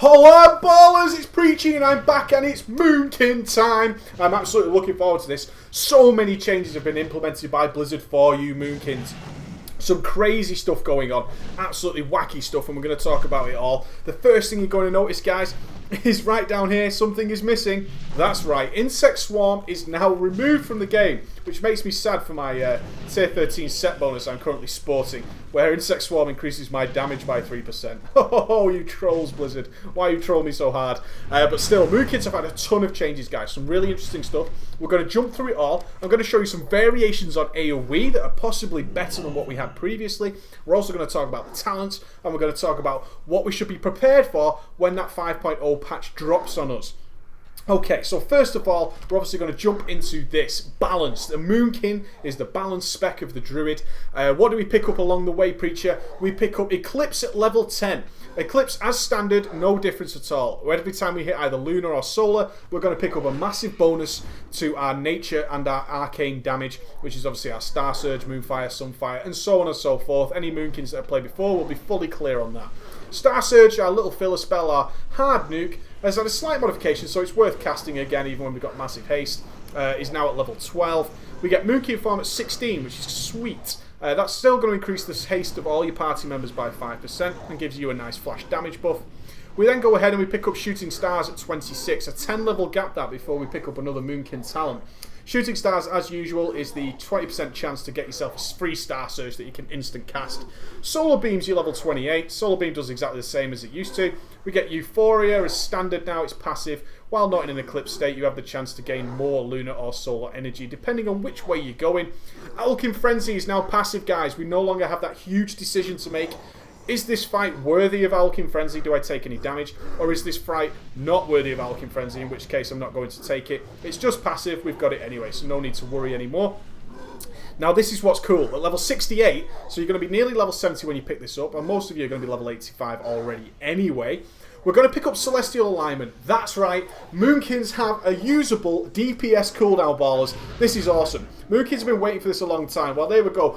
Hola ballers, it's Preachy and I'm back and it's Moonkin time. I'm absolutely looking forward to this. So many changes have been implemented by Blizzard for you Moonkins. Some crazy stuff going on, absolutely wacky stuff, and we're going to talk about it all. The first thing you're going to notice, guys, is right down here, something is missing. That's right, Insect Swarm is now removed from the game, which makes me sad for my tier 13 set bonus I'm currently sporting, where Insect Swarm increases my damage by 3%. Oh, you trolls, Blizzard. Why you troll me so hard? But still, Moonkins have had a ton of changes, guys. Some really interesting stuff. We're going to jump through it all. I'm going to show you some variations on AoE that are possibly better than what we had previously. We're also going to talk about the talents, and we're going to talk about what we should be prepared for when that 5.0 patch drops on us. Okay, so first of all, we're obviously going to jump into this balance. The Moonkin is the balance spec of the Druid. What do we pick up along the way, Preacher? We pick up Eclipse at level 10. Eclipse, as standard, no difference at all. Every time we hit either Lunar or Solar, we're going to pick up a massive bonus to our Nature and our Arcane damage, which is obviously our Star Surge, Moonfire, Sunfire, and so on and so forth. Any Moonkins that have played before will be fully clear on that. Star Surge, our little filler spell, our hard nuke, has had a slight modification, so it's worth casting again even when we've got massive haste. Is now at level 12. We get Moonkin Form at 16, which is sweet. That's still going to increase the haste of all your party members by 5% and gives you a nice flash damage buff. We then go ahead and we pick up Shooting Stars at 26, a 10 level gap that before we pick up another Moonkin talent. Shooting Stars, as usual, is the 20% chance to get yourself a free Star Surge that you can instant cast. Solar Beam's your level 28. Solar Beam does exactly the same as it used to. We get Euphoria as standard now, it's passive. While not in an Eclipse state, you have the chance to gain more Lunar or Solar energy, depending on which way you're going. Owlkin Frenzy is now passive, guys. We no longer have that huge decision to make. Is this fight worthy of Owlkin Frenzy? Do I take any damage? Or is this fight not worthy of Owlkin Frenzy, in which case I'm not going to take it? It's just passive, we've got it anyway, so no need to worry anymore. Now this is what's cool. At level 68, so you're going to be nearly level 70 when you pick this up, and most of you are going to be level 85 already anyway. We're going to pick up Celestial Alignment. That's right, Moonkins have a usable DPS cooldown, ballers. This is awesome. Moonkins have been waiting for this a long time. While they would go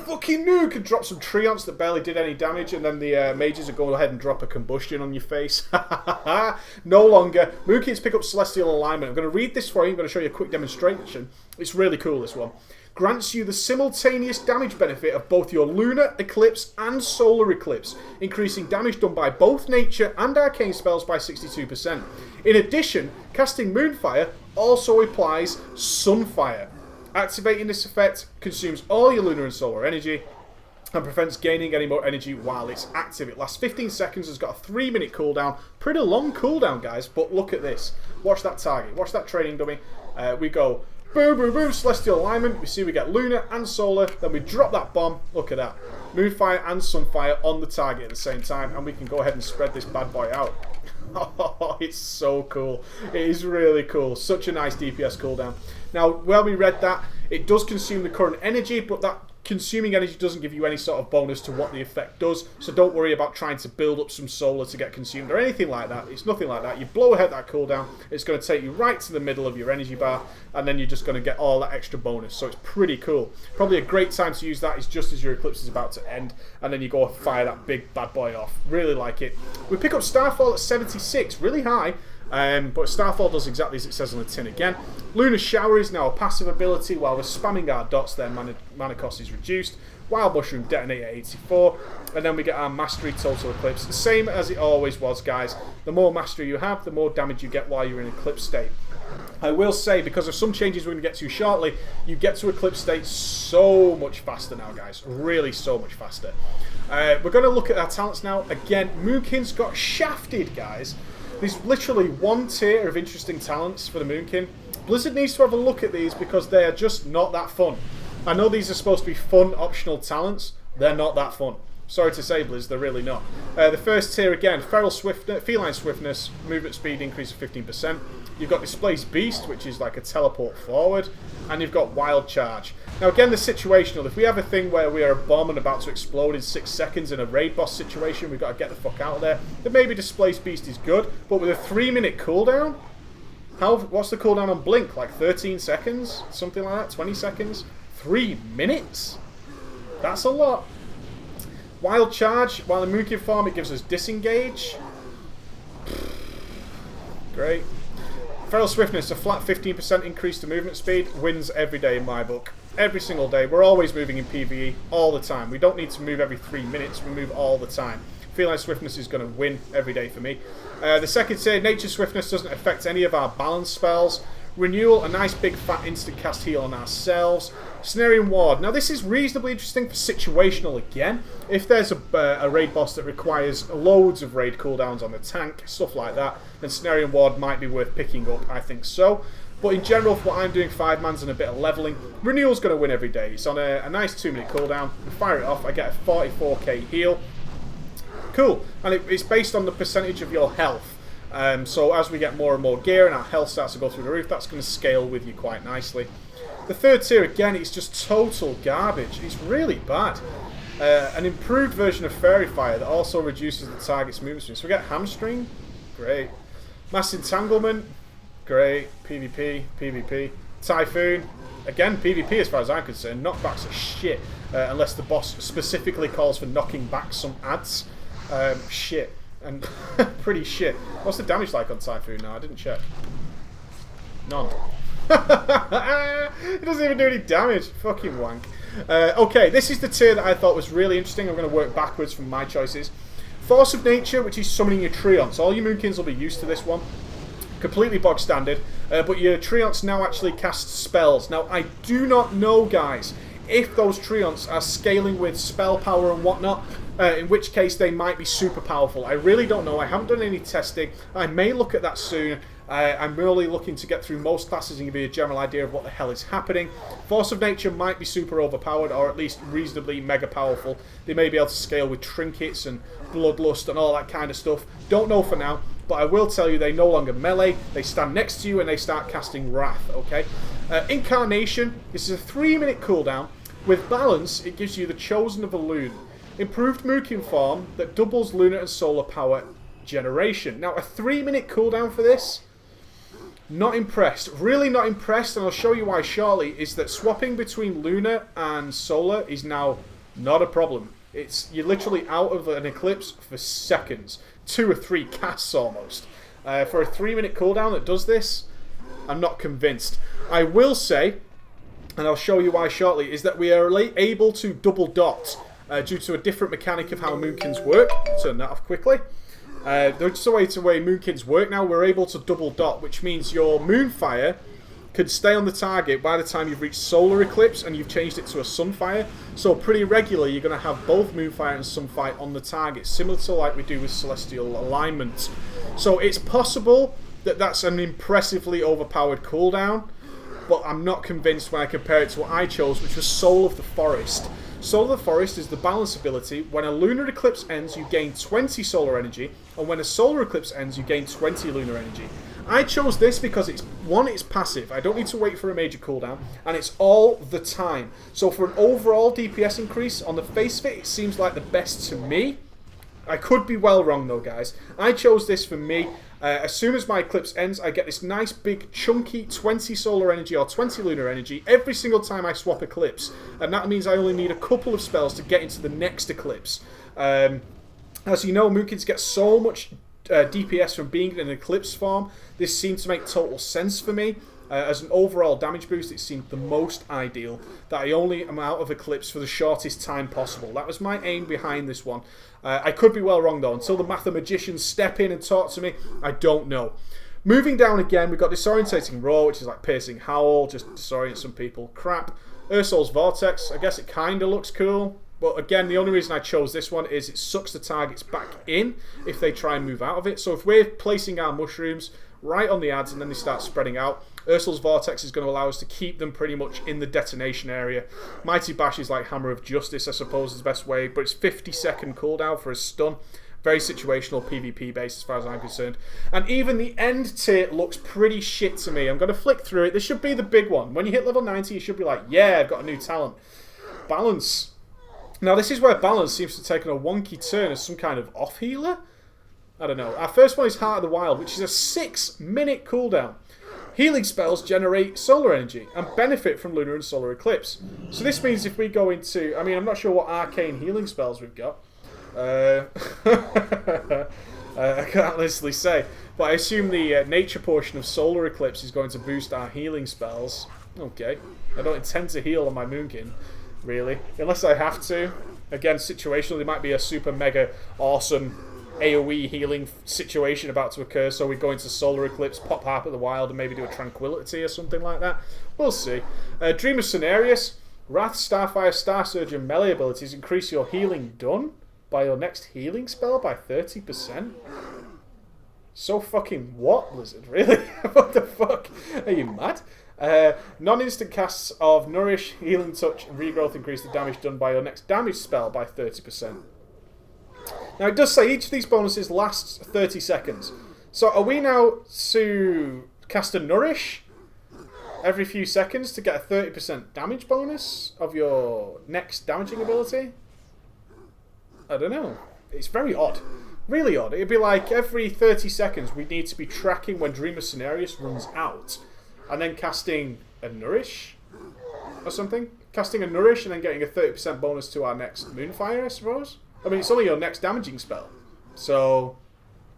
fucking nuke, and drop some Treants that barely did any damage, and then the mages would go ahead and drop a combustion on your face. No longer. Moonkins pick up Celestial Alignment. I'm going to read this for you. I'm going to show you a quick demonstration. It's really cool, this one. Grants you the simultaneous damage benefit of both your Lunar Eclipse and Solar Eclipse, increasing damage done by both Nature and Arcane spells by 62%. In addition, casting Moonfire also applies Sunfire. Activating this effect consumes all your Lunar and Solar energy and prevents gaining any more energy while it's active. It lasts 15 seconds, has got a 3-minute cooldown. Pretty long cooldown, guys, but look at this. Watch that target, watch that training dummy. We go boom, boom, boom, Celestial Alignment. We see we get Lunar and Solar. Then we drop that bomb. Look at that. Moonfire and Sunfire on the target at the same time. And we can go ahead and spread this bad boy out. Oh, it's so cool. It is really cool. Such a nice DPS cooldown. Now, when we read that, it does consume the current energy, but that consuming energy doesn't give you any sort of bonus to what the effect does, so don't worry about trying to build up some solar to get consumed or anything like that. It's nothing like that. You blow ahead that cooldown, it's going to take you right to the middle of your energy bar, and then you're just going to get all that extra bonus, so it's pretty cool. Probably a great time to use that is just as your Eclipse is about to end, and then you go and fire that big bad boy off. Really like it. We pick up Starfall at 76, really high. But Starfall does exactly as it says on the tin again. Lunar Shower is now a passive ability. While we're spamming our dots, their mana cost is reduced. Wild Mushroom Detonate at 84. And then we get our Mastery Total Eclipse. The same as it always was, guys. The more Mastery you have, the more damage you get while you're in Eclipse state. I will say, because of some changes we're going to get to shortly, you get to Eclipse state so much faster now, guys. Really so much faster. We're going to look at our talents now. Again, Moonkin's got shafted, guys. There's literally one tier of interesting talents for the Moonkin. Blizzard needs to have a look at these because they are just not that fun. I know these are supposed to be fun, optional talents. They're not that fun. Sorry to say, Blizz, they're really not. The first tier, again, Feline Swiftness, movement speed increase of 15%. You've got Displaced Beast, which is like a teleport forward. And you've got Wild Charge. Now, again, the situational. If we have a thing where we are a bomb and about to explode in 6 seconds in a raid boss situation, we've got to get the fuck out of there, then maybe Displaced Beast is good. But with a 3-minute cooldown, what's the cooldown on Blink? Like 13 seconds? Something like that? 20 seconds? 3 minutes? That's a lot. Wild Charge, while in Moonkin form, it gives us Disengage. Great. Feral Swiftness, a flat 15% increase to movement speed, wins every day in my book. Every single day. We're always moving in PvE, all the time. We don't need to move every 3 minutes, we move all the time. Feline Swiftness is going to win every day for me. The second tier, Nature Swiftness doesn't affect any of our balance spells. Renewal, a nice big fat instant cast heal on ourselves. Cenarian Ward. Now this is reasonably interesting for situational again. If there's a raid boss that requires loads of raid cooldowns on the tank, stuff like that, then Cenarian Ward might be worth picking up, I think so. But in general, for what I'm doing, 5-mans and a bit of leveling, Renewal's going to win every day. It's on a nice 2-minute cooldown. We fire it off, I get a 44k heal. Cool. And it's based on the percentage of your health. So as we get more and more gear and our health starts to go through the roof, that's going to scale with you quite nicely. The third tier, again, it's just total garbage. It's really bad. An improved version of Fairy Fire that also reduces the target's movement speed. So we get Hamstring, great. Mass Entanglement, great. PvP, PvP. Typhoon, again, PvP as far as I'm concerned. Knockbacks are shit, unless the boss specifically calls for knocking back some adds. Shit. And pretty shit. What's the damage like on Typhoon now? I didn't check. None. It doesn't even do any damage. Fucking wank. Okay, this is the tier that I thought was really interesting. I'm going to work backwards from my choices. Force of Nature, which is summoning your Treants. All your Moonkins will be used to this one. Completely bog standard. But your Treants now actually cast spells. Now, I do not know, guys, if those Treants are scaling with spell power and whatnot. In which case they might be super powerful. I really don't know. I haven't done any testing. I may look at that soon. I'm really looking to get through most classes and give you a general idea of what the hell is happening. Force of Nature might be super overpowered, or at least reasonably mega powerful. They may be able to scale with trinkets and bloodlust and all that kind of stuff. Don't know for now, but I will tell you they no longer melee. They stand next to you and they start casting Wrath, okay? Incarnation, this is a 3-minute cooldown. With balance, it gives you the Chosen of a Loon. Improved Moonkin form that doubles lunar and solar power generation. Now, a 3-minute cooldown for this? Not impressed. Really not impressed, and I'll show you why shortly, is that swapping between lunar and solar is now not a problem. You're literally out of an eclipse for seconds. 2 or 3 casts almost. For a 3-minute cooldown that does this, I'm not convinced. I will say, and I'll show you why shortly, is that we are able to double dot due to a different mechanic of how Moonkins work. Turn that off quickly. There's a way Moonkins work now. We're able to double dot, which means your Moonfire could stay on the target by the time you've reached Solar Eclipse and you've changed it to a Sunfire. So pretty regularly you're going to have both Moonfire and Sunfire on the target, similar to like we do with Celestial Alignment. So it's possible that that's an impressively overpowered cooldown, but I'm not convinced when I compare it to what I chose, which was Soul of the Forest. Soul of the Forest is the balance ability. When a lunar eclipse ends, you gain 20 solar energy, and when a solar eclipse ends, you gain 20 lunar energy. I chose this because it's passive. I don't need to wait for a major cooldown, and it's all the time. So for an overall DPS increase, on the face of it, it seems like the best to me. I could be well wrong though, guys. I chose this for me. As soon as my eclipse ends, I get this nice big chunky 20 solar energy or 20 lunar energy every single time I swap eclipse. And that means I only need a couple of spells to get into the next eclipse. As you know, Moonkins get so much DPS from being in an eclipse form. This seemed to make total sense for me. As an overall damage boost, it seemed the most ideal, that I only am out of Eclipse for the shortest time possible. That was my aim behind this one. I could be well wrong though. Until the mathematicians step in and talk to me, I don't know. Moving down again, we've got Disorientating Roar, which is like Piercing Howl, just disorient some people. Crap. Ursol's Vortex, I guess it kind of looks cool. But again, the only reason I chose this one is it sucks the targets back in if they try and move out of it. So if we're placing our mushrooms right on the adds and then they start spreading out, Ursol's Vortex is going to allow us to keep them pretty much in the detonation area. Mighty Bash is like Hammer of Justice, I suppose, is the best way, but it's 50-second cooldown for a stun. Very situational PvP based as far as I'm concerned. And even the end tier looks pretty shit to me. I'm going to flick through it. This should be the big one. When you hit level 90, you should be like, yeah, I've got a new talent. Balance. Now this is where balance seems to have taken a wonky turn as some kind of off healer. I don't know. Our first one is Heart of the Wild, which is a 6-minute cooldown. Healing spells generate solar energy and benefit from lunar and solar eclipse. So this means if we go into... I mean, I'm not sure what arcane healing spells we've got. I can't honestly say. But I assume the nature portion of Solar Eclipse is going to boost our healing spells. Okay. I don't intend to heal on my Moonkin, really. Unless I have to. Again, situationally, there might be a super mega awesome AoE healing situation about to occur, so we go into Solar Eclipse, pop Harp of the Wild, and maybe do a Tranquility or something like that. We'll see. Dream of Cenarius. Wrath, Starfire, Star Surge, and melee abilities increase your healing done by your next healing spell by 30%. So fucking what, Blizzard? Really? What the fuck? Are you mad? Non-instant casts of Nourish, Healing Touch, and Regrowth increase the damage done by your next damage spell by 30%. Now it does say each of these bonuses lasts 30 seconds. So are we now to cast a Nourish every few seconds to get a 30% damage bonus of your next damaging ability? I don't know. It's very odd. Really odd. It'd be like every 30 seconds we need to be tracking when Dream of Cenarius runs out and then casting a Nourish or something. Casting a Nourish and then getting a 30% bonus to our next Moonfire, I suppose. I mean, it's only your next damaging spell. So,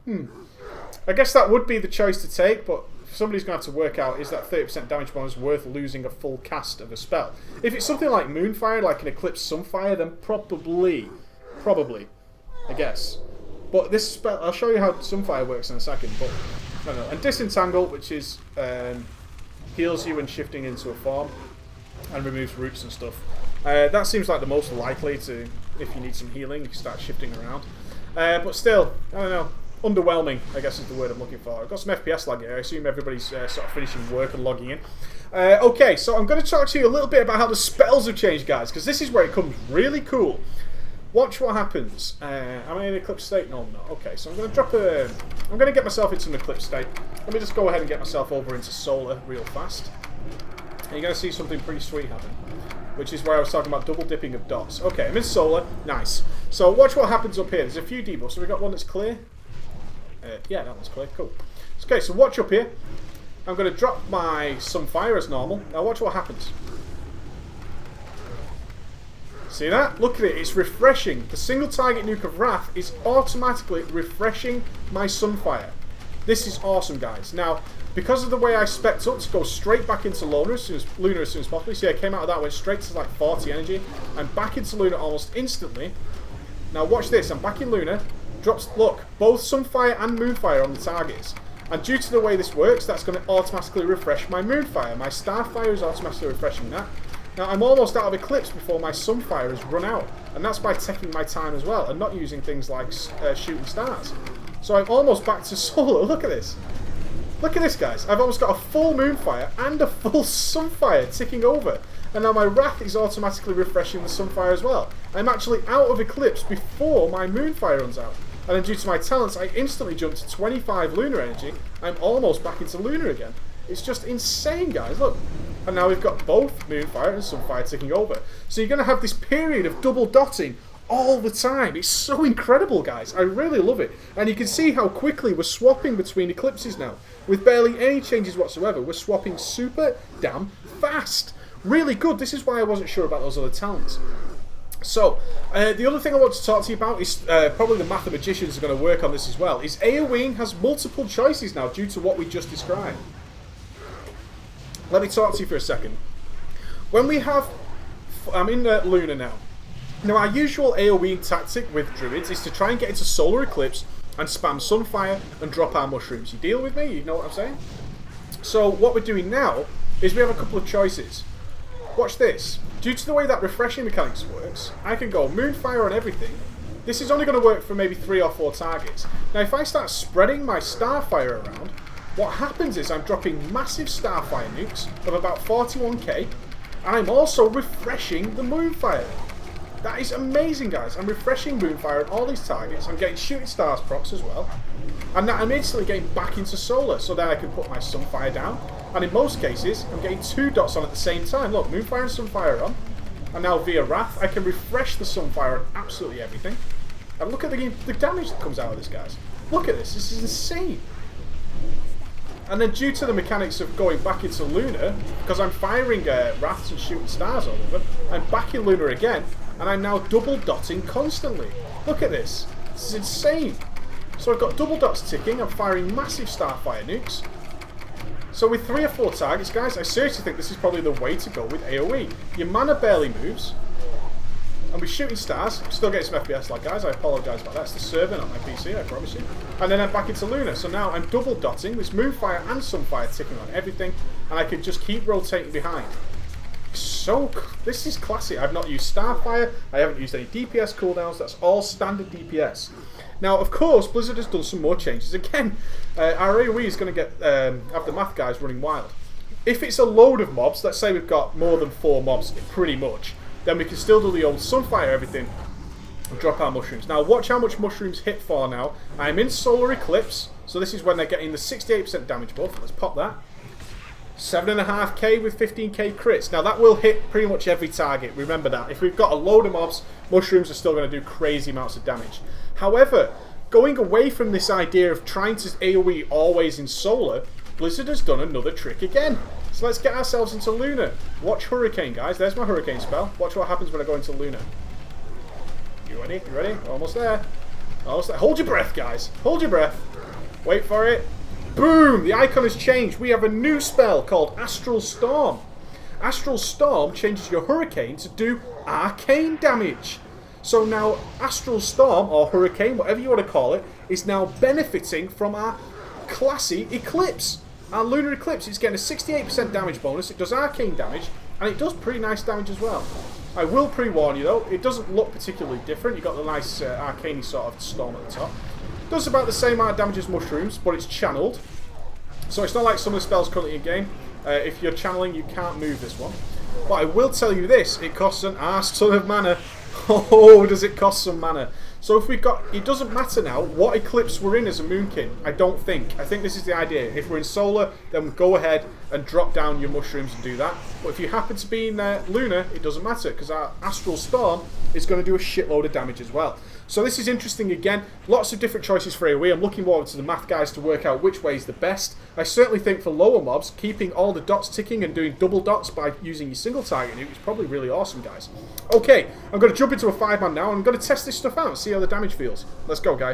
I guess that would be the choice to take, but somebody's going to have to work out, is that 30% damage bonus worth losing a full cast of a spell? If it's something like Moonfire, like an Eclipse Sunfire, then probably, I guess. But this spell, I'll show you how Sunfire works in a second, but I don't know. And Disentangle, which is heals you when shifting into a form and removes roots and stuff. That seems like the most likely to, if you need some healing, you can start shifting around. But still, I don't know. Underwhelming, I guess is the word I'm looking for. I've got some FPS lag here. I assume everybody's sort of finishing work and logging in. Okay, so I'm going to talk to you a little bit about how the spells have changed, guys, because this is where it comes really cool. Watch what happens. Am I in Eclipse state? No, I'm not. Okay, so I'm going to drop a... I'm going to get myself into an Eclipse state. Let me just go ahead and get myself over into Solar real fast. And you're going to see something pretty sweet happen, which is where I was talking about double dipping of dots. Okay, I'm in Solar. Nice. So watch what happens up here. There's a few debuffs. So we've got one that's clear. Yeah, that one's clear. Cool. Okay, so watch up here. I'm going to drop my Sunfire as normal. Now watch what happens. See that? Look at it. It's refreshing. The single target nuke of Wrath is automatically refreshing my Sunfire. This is awesome, guys. Now, because of the way I spec'd up to go straight back into Lunar as soon as possible. See, I came out of that, went straight to like 40 energy. I'm back into Lunar almost instantly. Now watch this. I'm back in Lunar. Drops, look, both Sunfire and Moonfire on the targets. And due to the way this works, that's going to automatically refresh my Moonfire. My Starfire is automatically refreshing that. Now, I'm almost out of Eclipse before my Sunfire has run out. And that's by taking my time as well, and not using things like shooting stars. So I'm almost back to Solar. Look at this. Look at this, guys. I've almost got a full Moonfire and a full Sunfire ticking over. And now my Wrath is automatically refreshing the Sunfire as well. I'm actually out of Eclipse before my Moonfire runs out. And then due to my talents, I instantly jumped to 25 Lunar energy. I'm almost back into Lunar again. It's just insane, guys. Look. And now we've got both Moonfire and Sunfire ticking over. So you're going to have this period of double dotting all the time. It's so incredible, guys. I really love it. And you can see how quickly we're swapping between Eclipses now. With barely any changes whatsoever, we're swapping super damn fast. Really good. This is why I wasn't sure about those other talents. So, the other thing I want to talk to you about is probably the mathematicians are going to work on this as well, is AoEing has multiple choices now due to what we just described. Let me talk to you for a second. When we have... I'm in Lunar now. Now, our usual AoEing tactic with Druids is to try and get into Solar Eclipse and spam Sunfire and drop our mushrooms. You deal with me? You know what I'm saying? So, what we're doing now is we have a couple of choices. Watch this. Due to the way that refreshing mechanics works, I can go Moonfire on everything. This is only going to work for maybe 3 or 4 targets. Now, if I start spreading my Starfire around, what happens is I'm dropping massive Starfire nukes of about 41k, and I'm also refreshing the Moonfire. That is amazing, guys. I'm refreshing Moonfire on all these targets. I'm getting Shooting Stars procs as well. And now I'm instantly getting back into Solar, so then I can put my Sunfire down. And in most cases, I'm getting 2 dots on at the same time. Look, Moonfire and Sunfire on. And now via Wrath, I can refresh the Sunfire on absolutely everything. And look at the damage that comes out of this, guys. Look at this. This is insane. And then due to the mechanics of going back into Lunar, because I'm firing Wraths and Shooting Stars all over, I'm back in Lunar again, and I'm now double dotting constantly. Look at this. This is insane. So I've got double dots ticking, I'm firing massive starfire nukes. So with 3 or 4 targets, guys, I seriously think this is probably the way to go with AoE. Your mana barely moves, and we're shooting stars. I'm still getting some FPS lag, guys, I apologise about that. It's the server, not my PC, I promise you. And then I'm back into Luna, so now I'm double dotting. There's Moonfire and Sunfire ticking on everything, and I can just keep rotating behind. So, this is classic. I've not used Starfire, I haven't used any DPS cooldowns, that's all standard DPS. Now, of course, Blizzard has done some more changes. Again, our AoE is going to get have the math guys running wild. If it's a load of mobs, let's say we've got more than 4 mobs, pretty much, then we can still do the old Sunfire everything and drop our mushrooms. Now, watch how much mushrooms hit for now. I'm in Solar Eclipse, so this is when they're getting the 68% damage buff. Let's pop that. 7.5k with 15k crits. Now that will hit pretty much every target, remember that. If we've got a load of mobs, mushrooms are still going to do crazy amounts of damage. However, going away from this idea of trying to AoE always in Solar, Blizzard has done another trick again. So let's get ourselves into Luna. Watch Hurricane, guys. There's my Hurricane spell. Watch what happens when I go into Luna. You ready? You ready? Almost there. Almost there. Hold your breath, guys. Hold your breath. Wait for it. Boom! The icon has changed. We have a new spell called Astral Storm. Astral Storm changes your Hurricane to do arcane damage. So now Astral Storm, or Hurricane, whatever you want to call it, is now benefiting from our classy Eclipse. Our Lunar Eclipse is getting a 68% damage bonus. It does arcane damage, and it does pretty nice damage as well. I will pre-warn you though, it doesn't look particularly different. You've got the nice arcane sort of storm at the top. Does about the same amount of damage as mushrooms, but it's channeled. So it's not like some of the spells currently in game. If you're channeling, you can't move this one. But I will tell you this, it costs an arse ton of mana. Oh, does it cost some mana. So if we've got, it doesn't matter now what Eclipse we're in as a Moonkin, I don't think. I think this is the idea. If we're in Solar, then go ahead and drop down your mushrooms and do that. But if you happen to be in Lunar, it doesn't matter, because our Astral Storm is going to do a shitload of damage as well. So this is interesting again. Lots of different choices for AoE. I'm looking forward to the math guys to work out which way is the best. I certainly think for lower mobs, keeping all the dots ticking and doing double dots by using your single target nuke is probably really awesome, guys. Okay, I'm going to jump into a 5-man now, and I'm going to test this stuff out and see how the damage feels. Let's go, guys.